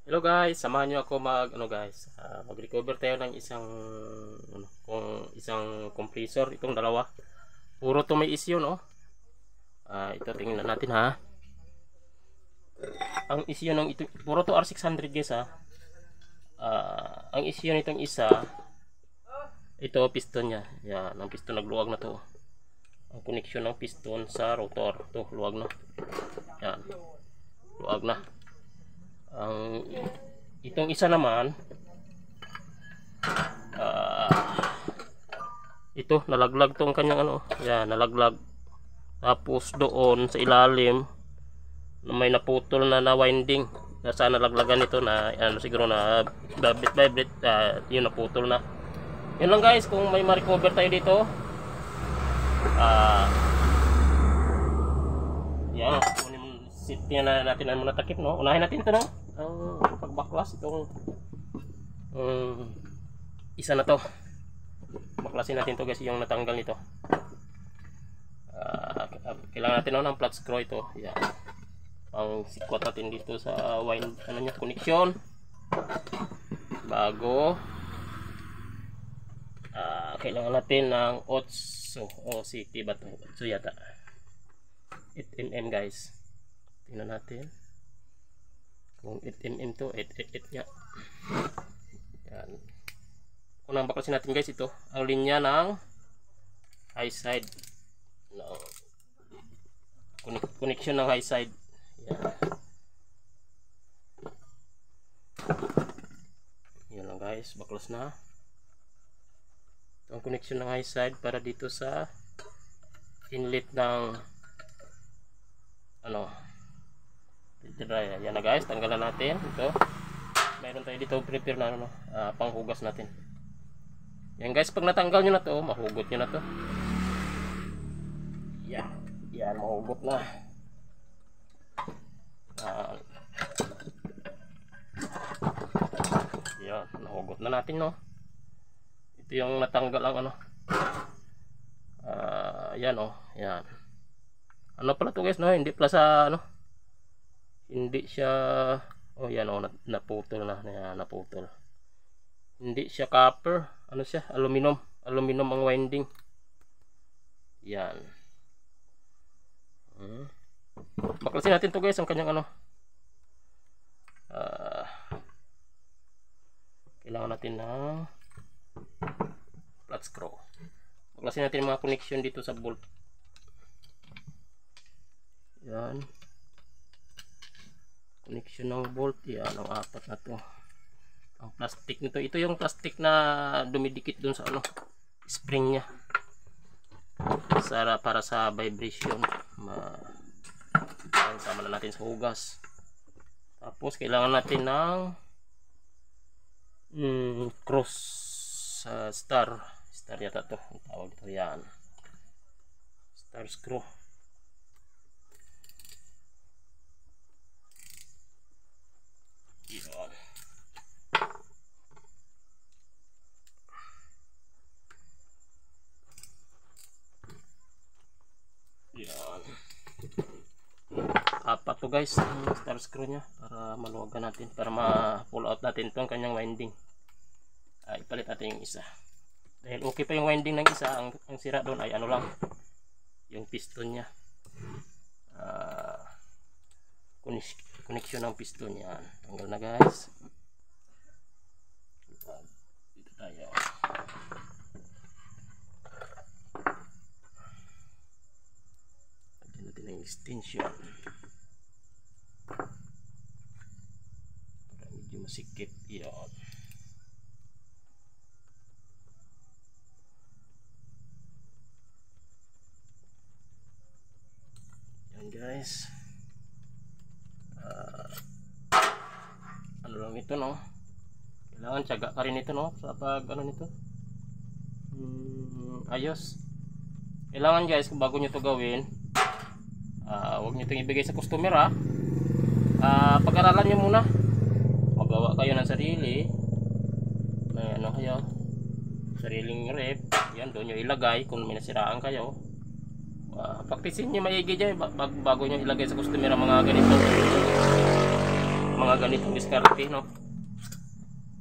Hello guys, samahan niyo ako mag-recover tayo ng isang compressor, itong dalawa. Puro to may issue, no? Ito tingnan natin ha. Ang issue ng ito, puro to R600 guys ha. Ang issue nitong isa, ito piston niya. Yan, ang piston nagluwag na to. Ang connection ng piston sa rotor, to luwag na. Yan. Luwag na. Ang itong isa naman, ito nalaglag tong kanyang yan, nalaglag. Tapos doon sa ilalim may naputol na winding. Nasa nalaglagan ito na siguro na vibrate, yun naputol na. Yun lang guys, kung may ma-recover tayo dito, yan, tingnan na natin ang muna takip, no? Unahin natin ito, no? Ang pagbaklas itong isa na to. Baklasin natin to guys, yung natanggal nito. Kailangan natin ng flat screw ito. Yan. Ang sikwat natin dito sa wind connection. Bago kailangan natin ng 8 o city ba to? 8 yata. 8mm guys. Tingnan natin. Kung 8mm to, 888 nga. Yan. Unang baklasin natin guys ito. Ang linya ng high side. No. Connection ng high side. Yan. Yan lang guys. Baklas na. Ito ang connection ng high side para dito sa inlet ng yan na guys, tanggalan natin ito. Mayroon tayo dito prepare na panghugas natin. Yan guys, pag natanggal nyo na to, mahugot nyo na to. Yan mahugot na. Yan, nahugot na natin, no. Ito yung natanggal ang yan, yan. Pala to guys, no, hindi pala sa hindi siya yan, naputol na. Yan, naputol. Hindi siya copper, siya, aluminum ang winding. Yan. Baklasin natin to guys, ang kanyang kailangan natin ng flat screw. Baklasin natin mga connection dito sa bolt. Yan. Connection ng bolt, yan ang apat na to. Ang plastic nito, ito yung plastic na dumidikit dun sa spring nya para sa vibration. Sama na natin sa hugas. Tapos kailangan natin ng cross star yata to ang tawag dito. Yan, star screw. Yan. Yan. Apat to guys ang star screw nya para maluwagan natin, para ma-pull out natin itong kanyang winding. Ipalit natin yung isa dahil okay pa yung winding ng isa. Ang sira doon ay lang, yung piston nya, connection ng piston. Yan, tanggal na guys. Dito tayo. Lagyan natin ng extension para medyo masikip. Yan. Yan guys. Lang ito, no. Kailangan tiyaga ka rin ito, no, sa pag nito. Ayos. Kailangan guys, kung bago nyo to gawin, huwag nyo itong ibigay sa customer, pag-aralan nyo muna. Magawa kayo ng sarili. May kayo, sariling rep. Yan, doon nyo ilagay kung may nasiraan kayo. Praktisin nyo maigi dyan bago nyo ilagay sa customer ang mga ganito, mga mga ganitong diskarte, no?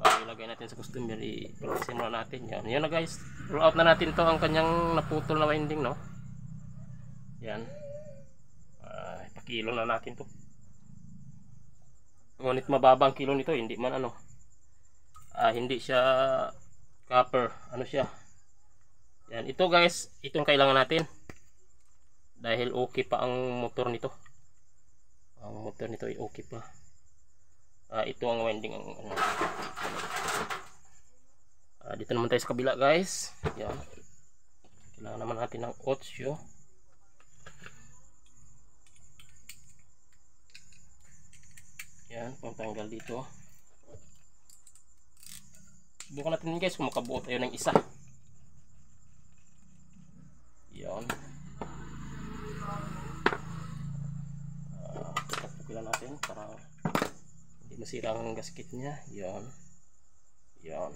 Bago ilagay natin sa customer, i-practice muna natin. Yan. Yan na guys. Roll out na natin to ang kanyang naputol na winding, no? Yan. Ipakilo na natin to. Ngunit mababa ang kilo nito, hindi man ano. Hindi siya copper. Ano siya? Yan. Ito guys, itong kailangan natin. Dahil okay pa ang motor nito. Ang motor nito ay okay pa. Ito ang winding ang ano. Dito naman tayo sa kabila guys. Yan. Kailangan naman natin ng 8. Yan, pangtanggal dito. Subukan natin guys kung makabuo tayo ng isa. Yan. Tapukilan natin para hindi masira ang gasket niya. Yan. Yan.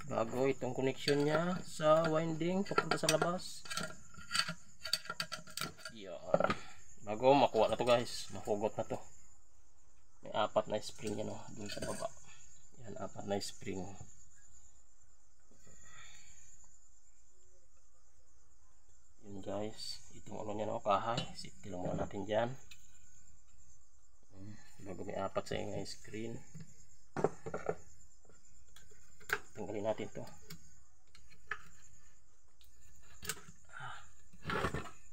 Bago itong connection niya sa winding papunta sa labas. Yan. Bago makuha na to guys. Mahugot na to. May 4 na spring yan dun sa baba. Yan, 4 na spring. Yun guys. Itong ano niya kahay. Safety lang muna natin dyan. Bago may 4 sa yung screen. Tanggalin natin to.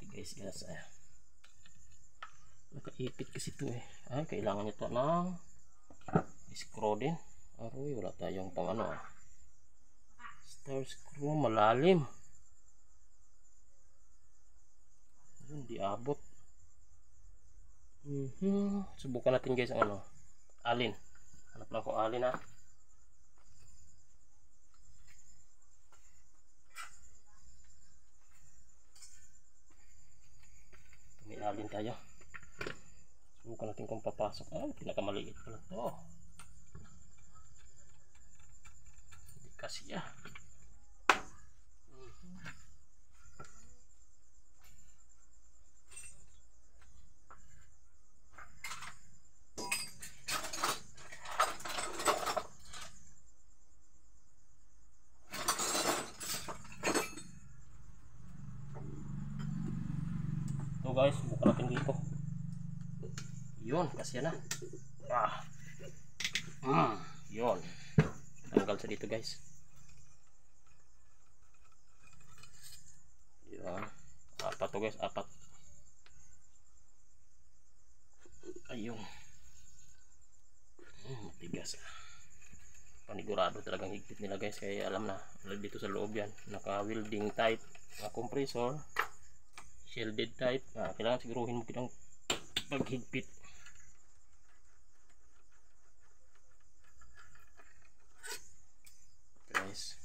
Guys, nakaipit kasi ito kailangan nito ng screw din. Aroy, wala tayong pang ano star screw malalim. Yun, di abot. Subukan natin guys ang ano, alin. Hanap lang ko alin may alin tayo. Subukan natin kung papasok. Pinakamaliit pala to. Hindi kasi ito guys, subukan natin dito. Yun, kasi na. Yun. Tanggal sa dito guys. Yun. 4 to guys, 4. Ayun. Matigas. Panigurado talagang higpit nila guys. Kaya alam na. Dito sa loob yan. Naka-welding type. Compressor. Shielded type. Kailangan siguruhin mo kitang paghigpit. Guys.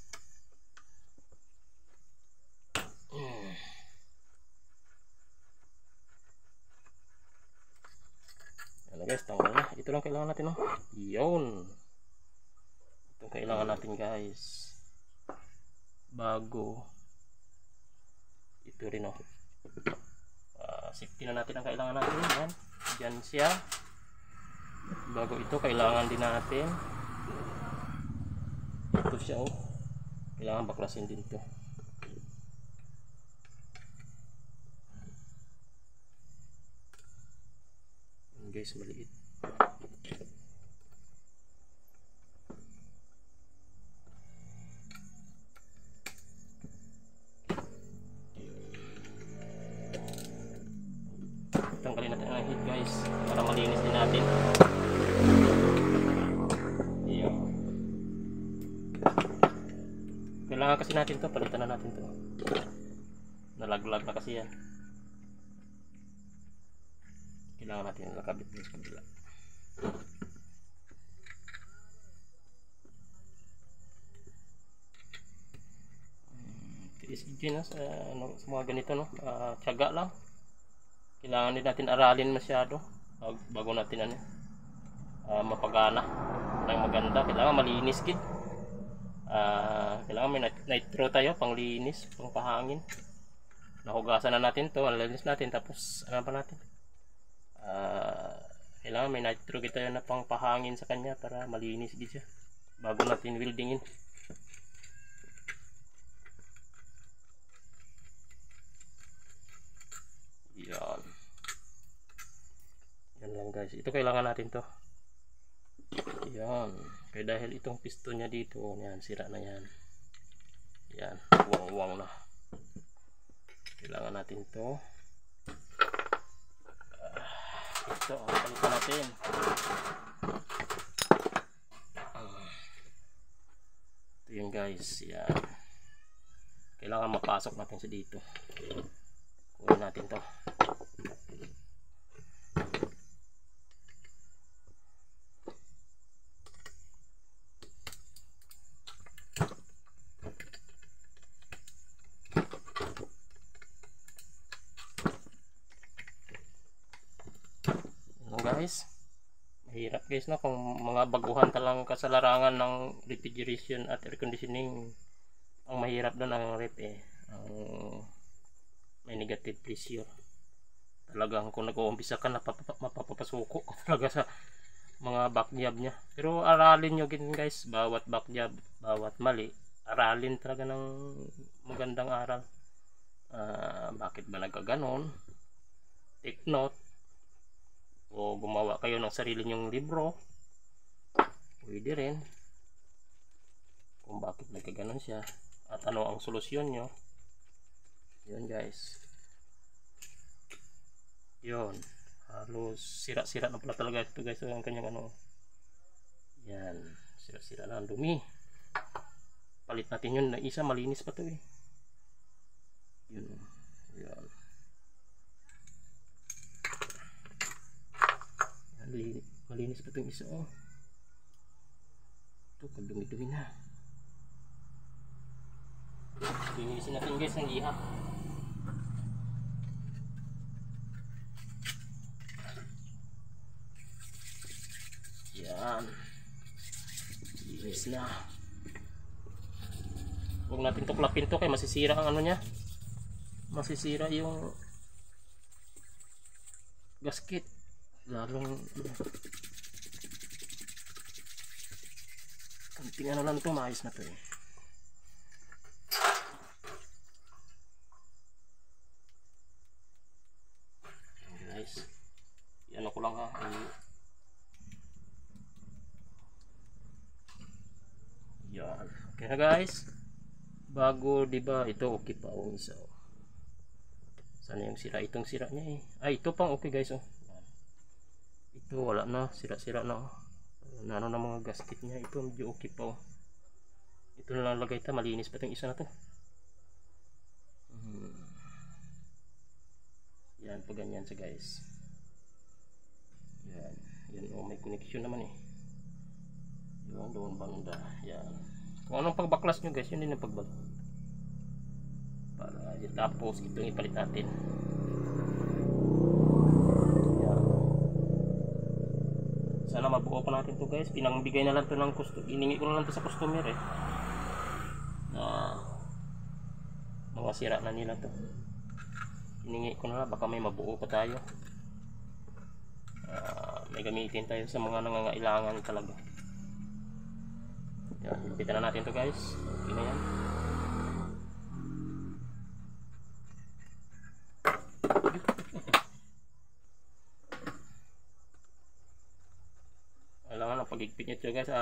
Ano guys, tanggal na. Ito lang kailangan natin Yun. Ito kailangan natin guys. Bago ito rin safety na natin ang kailangan natin. Yan. Diyan siya. Bago ito kailangan din natin ito siya kailangan baklasin din to. Yan guys, maliit. Tanggalin natin ang heat guys para malinis din natin. Ayan. Kailangan kasi natin to, palitan na natin to. Nalaglag na kasi yan. Kailangan natin nakabit din sa kabila. Tiis din sa mga ganito tiyaga lang. Kailangan din natin aralin masyado bago natin mapagana ng maganda. Kailangan malinis gid. Kailangan may nitro tayo panglinis, pangpahangin. Nahugasan na natin to, nalinis natin, tapos ano pa natin? kailangan may nitro kita na pang pahangin sa kanya para malinis gid siya bago natin weldingin. Yan. Yan lang guys. Ito kailangan natin to. Yan. Kaya dahil itong piston niya dito, yan, sira na yan. Yan. Uwang-uwang na. Kailangan natin to. Ito, palitan natin. Ito yun guys. Yan. Kailangan mapasok natin siya dito. Kunin natin to. Guys, mahirap guys no kung mga baguhan talang kasalarangan ng refrigeration at air conditioning. Ang mahirap doon ang ref ang may negative pressure talagang. Kung nag-uumpisa ka mapapapasuko ka talaga sa mga back job nya. Pero aralin nyo guys, bawat back job, bawat mali aralin talaga ng magandang aral. Bakit ba nagkaganon, take note o gumawa kayo ng sarili nyong libro, pwede rin kung bakit nagkaganon siya at ano ang solusyon nyo. Yun guys, yun, halos sira-sira na pala talaga ito guys. So, ang kanyang ano, yan, sira-sira na, ang dumi. Palit natin yun na isa, malinis pa to yun, yan. Malinis pa itong isa ito, kadumi-dumi na. Linisin natin guys ang liha. Yan, linis na. Huwag natin tuklapin to kaya masisira ang ano nya, masisira yung gasket. Lalong kanting ano lang ito, maayos na to guys. Yan ako lang ha. Yan. Okay na guys. Bago diba ito okay pa ang isa. Sana yung sira, itong sira niya Ay ito pang okay guys ito wala na, sira-sira na ano na mga gasket niya. Ito medyo okay pa ito na lang lagay ta, malinis pa itong isa na to. Yan, pag ganyan siya guys. Yan, yan may connection naman yun, doon banda. Yan, kung anong pagbaklas nyo guys, yun din ang pagbaklas para tapos itong ipalit natin. Sana mabuo pa natin to guys. Pinangbigay na lang to ng customer. Iningi ko na lang to sa customer na mga sira na nila to. Iningi ko na lang, baka may mabuo pa tayo. May gamitin tayo sa mga nangangailangan talaga. Yan, himpitan na natin to guys. Okay na yan. Kailangan ang pagigpit nyo ito guys,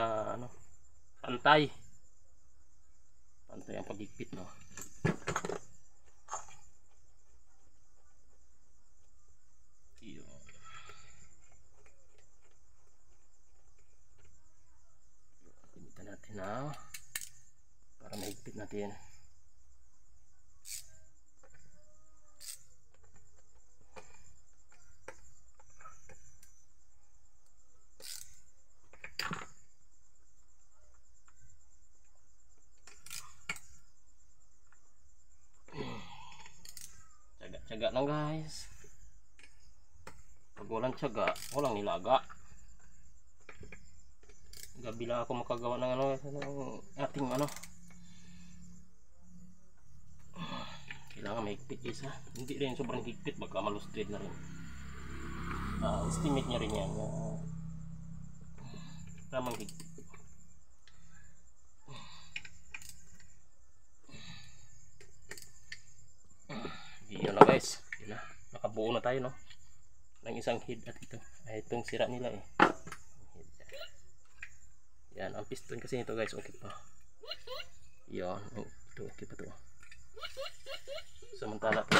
pantay ang pagigpit no. Gamitan natin para mahigpit natin. Tiyaga lang guys. Pag walang tiyaga, walang nilaga. Gabi lang ako makagawa ng ating kailangan may higpit isa. Hindi rin sobrang higpit, baka malustrid na rin. estimate niya rin yan. Tamang higpit. Yun na guys. Yun na. Nakabuo na tayo, no? Ng isang head at ito. Ay, itong sira nila eh. Yan. Ang piston kasi nito guys. Okay pa. Yan. Ito. Okay pa to. Samantala ito.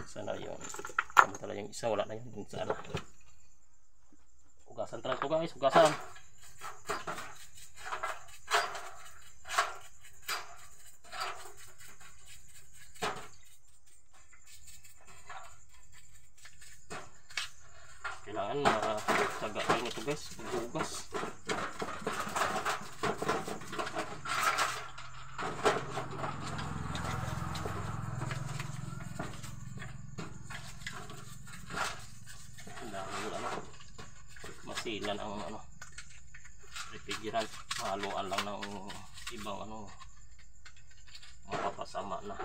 Sana yun. Samantala yung isa. Wala na yun. Dun sana. Hugasan talaga ito guys. Hugasan. Kailangan matyaga rin ito guys, maghugas. Masilan ang refrigerant, mahaluan lang ng ibang mapapasama na.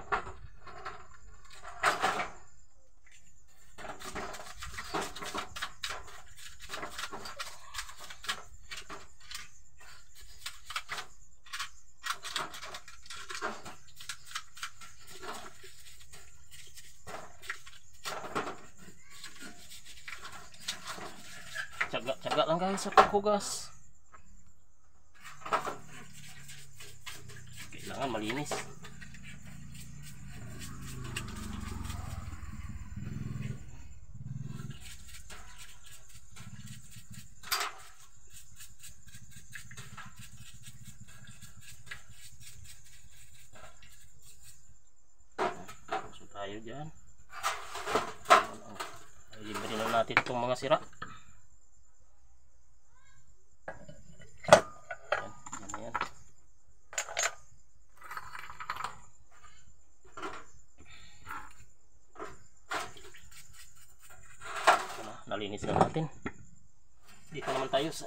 Tsaga lang guys sa paghugas. Kailangan malinis. So tayo dyan. Libre na natin itong mga sira. Nalinis na natin. Dito naman tayo sa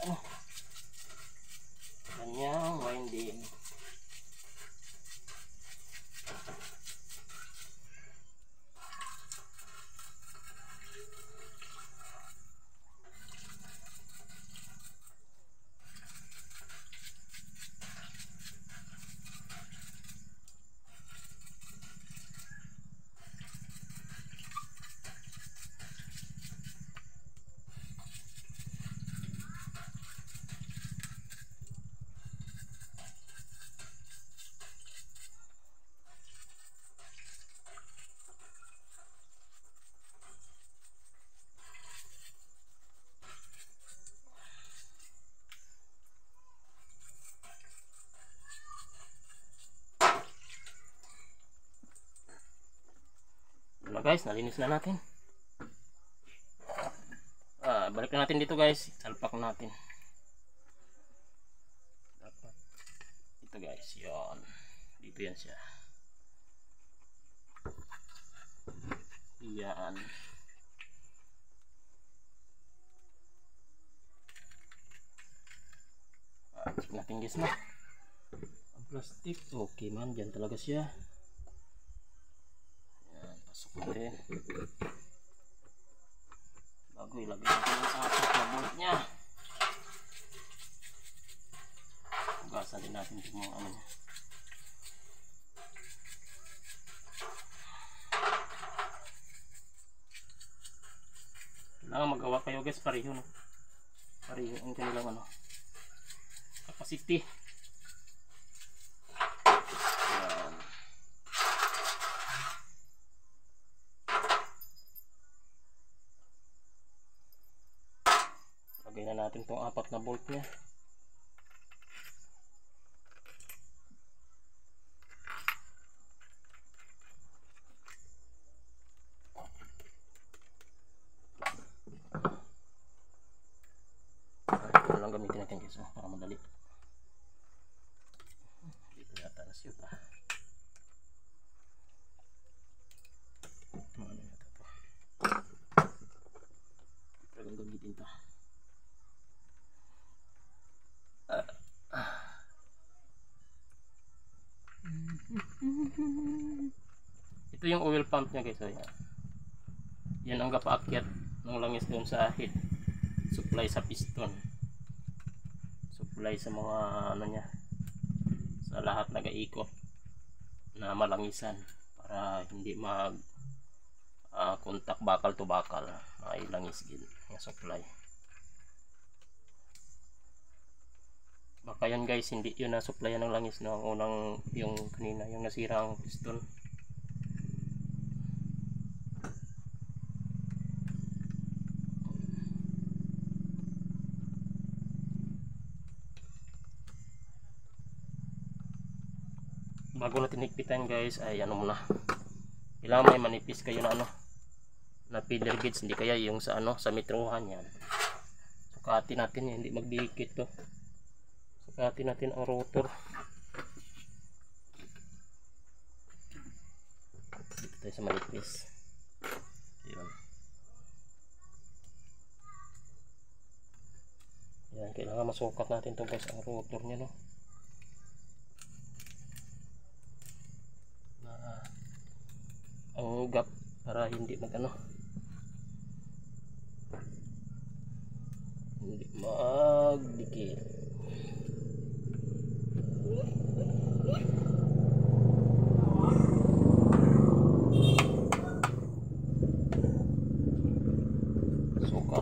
kanyang winding. Guys, nalinis na natin. Balik na natin dito guys. Salpak natin. Dapat ito guys, yon. Dito yan siya. Yan. Check natin guys na. Ang plastic, okay man, dyan talaga siya. Pasok natin. Bago ilagay natin yung apat na bolt nya. Hugasan din natin yung mga niya. Kailangan magawa kayo guys, pareho no? Pareho ang kanilang capacity. Lagay na natin itong apat na bolt niya. Ito lang gamitin natin guys, para madali. Dito yata na shoot Ano yata ito? Ito lang gamitin ito. Ito yung oil pump nya guys. yan ang kapaakyat ng langis doon sa head supply sa piston, supply sa mga ano niya, sa lahat nag-iikot na malangisan para hindi mag kontak bakal to bakal, ay langis gid nga supply. Baka yan guys hindi yun na supplyan ng langis no, ang unang yung kanina yung nasira ang piston. Bago natin higpitan guys ay ano muna, kailangan may manipis kayo na ano na feeder gauge, hindi kaya yung sa ano sa metrohan yan. Sukatin natin yan, hindi magdikit to. Sukatin natin ang rotor. Dito tayo sa manipis. Ayun. Yan, kailangan masukat natin to guys ang rotor nya no. Ang gap para hindi magano, hindi magdikit. Suka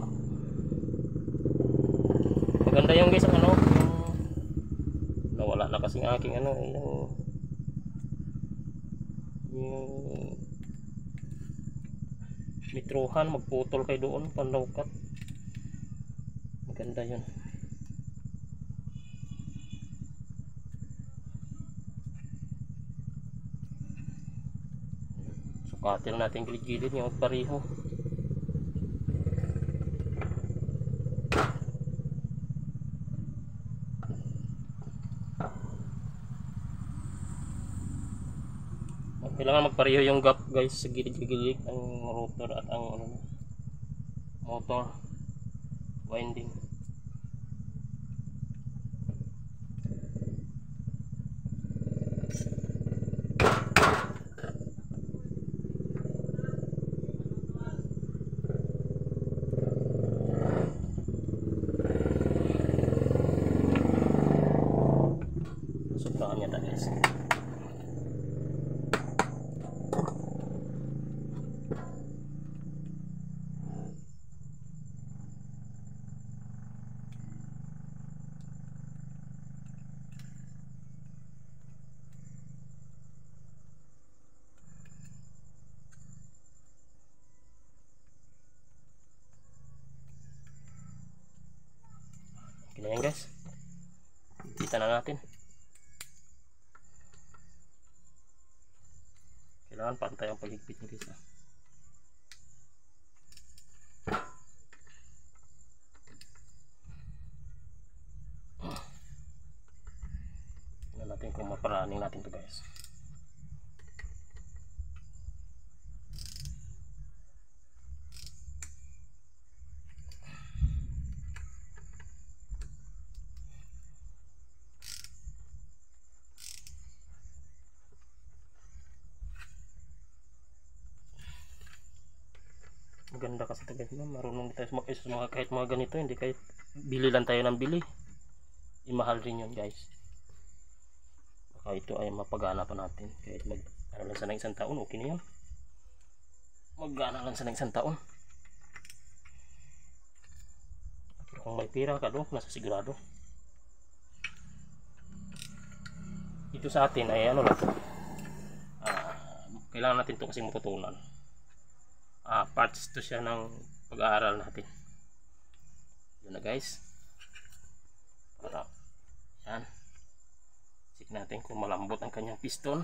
maganda yung guys ang ano, yung nawala na kasing aking ano yung metrohan, magputol kayo doon panlawkat, maganda yun. Sukatin natin gilid-gilid niya magpareho. Kailangan magpareho yung gap guys sa gilid-gilid ang rotor at ang ano, motor winding. Subrahan niya guys. Okay na yan guys, kita na natin. Kailangan pantay ang paghigpit nyo guys. Tingnan natin kung maparaning natin to guys. Maganda kasi ito guys, marunong tayo sa mga kahit mga ganito, hindi kahit bili lang tayo ng bili, imahal rin yun guys. Baka ito ay mapagana pa natin kahit mag ano lang sa ng isang taon, okay na yan, maggana lang sa ng isang taon. Pero kung may pira ka doon, nasa sigurado. Ito sa atin ay ano lang to, kailangan natin ito kasi maputunan. Parts to siya ng pag-aaral natin. Yun na guys, para yan, check natin kung malambot ang kanyang piston.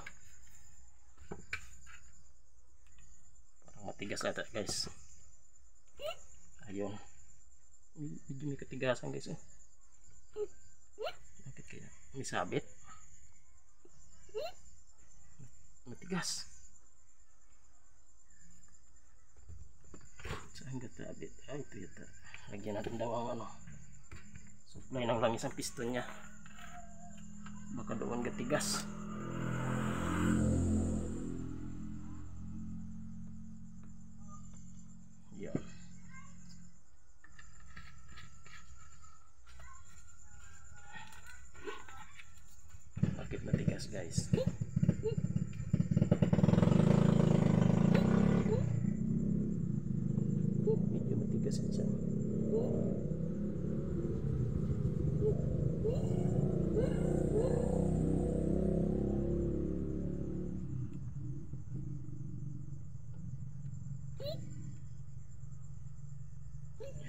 Parang matigas na guys. Ayun, medyo may katigasan guys. Bakit kaya may sabit, matigas. Saan gatabit? Ito yata. Lagyan natin daw ang ano, supply ng langis ang piston nya, baka doon gatigas. guys. Medyo matigas siya.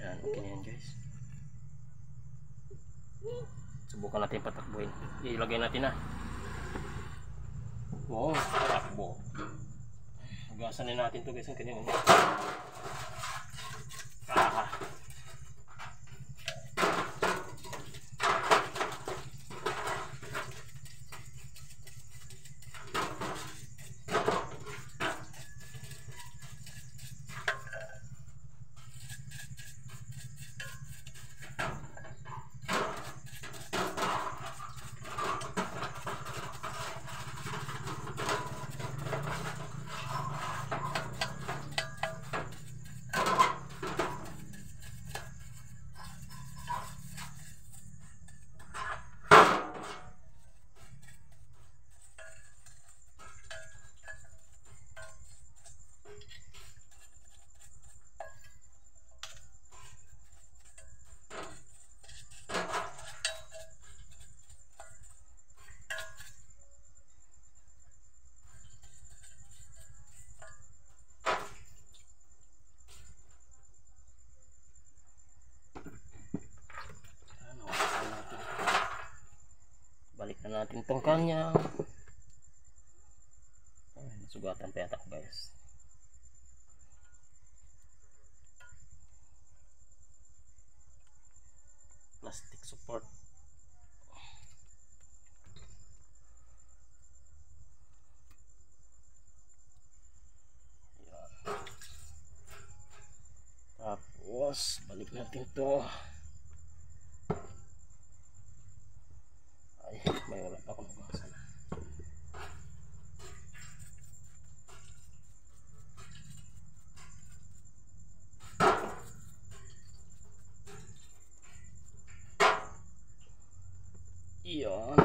Yan, okay na yan guys. Subukan natin patakbuhin. Ilagay natin na. Wow, takbo. Hugasan na natin to guys ang kanyang balik na natin tong kanya. Nasugatan pa yata ko guys. Plastic support. Yan. Tapos balik natin to. May wala pa akong nabasa na. Iyon.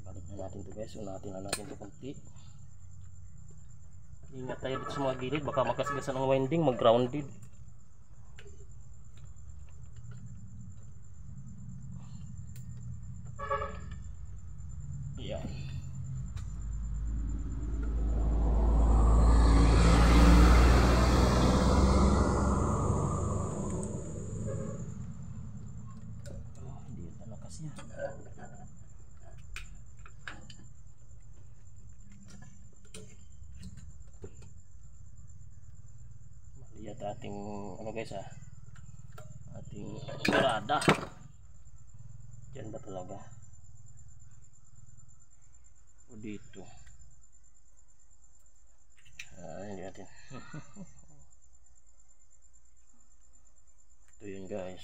Balik na natin ito guys. Unatin na natin ito kunti. Ingat tayo dito sa mga gilid. Baka magkasgasan ng winding. Mag-grounded. Yan. Hindi ito lakas yan. Mali at ating ano guys ating parada. Diyan ba talaga? O dito. Hindi natin. Ito yun guys.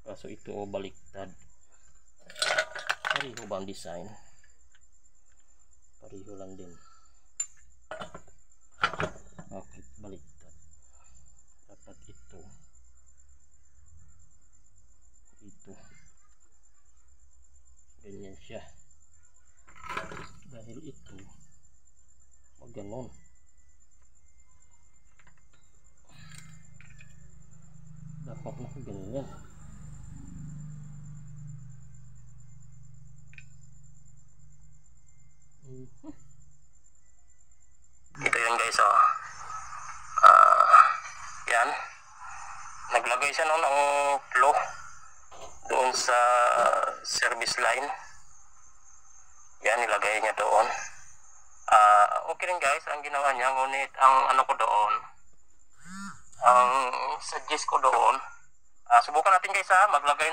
Kaso ito baliktad. Pariho ba ang design? Pariho lang din. Bakit baliktad? Dapat ito. Ito. Ganyan siya. Dahil ito maganon. Dapat na ganyan. Ito yun guys yan. Naglagay siya ng flow doon sa service line. Yan, nilagay niya doon. Okay rin guys ang ginawa niya, ngunit ang ano ko doon, ang suggest ko doon, subukan natin guys maglagay